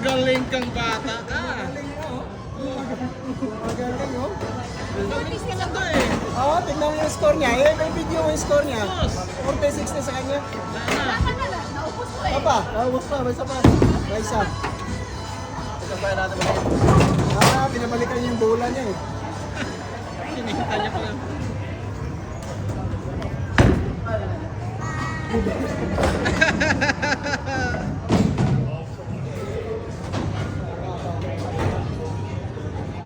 Magaling kang bata ka. Magaling oh. Magaling oh. Galing ko na to eh. Oo, tignan mo yung score niya. Eh, may video mo yung score niya. Boss. 46 na sa kanya. Sana. Naubos ko eh. Papa, naubos pa. May isa pa. May isa. Ito pa natin ba? Pinabalikan niya yung bola niya eh. Hinihintay niya pala.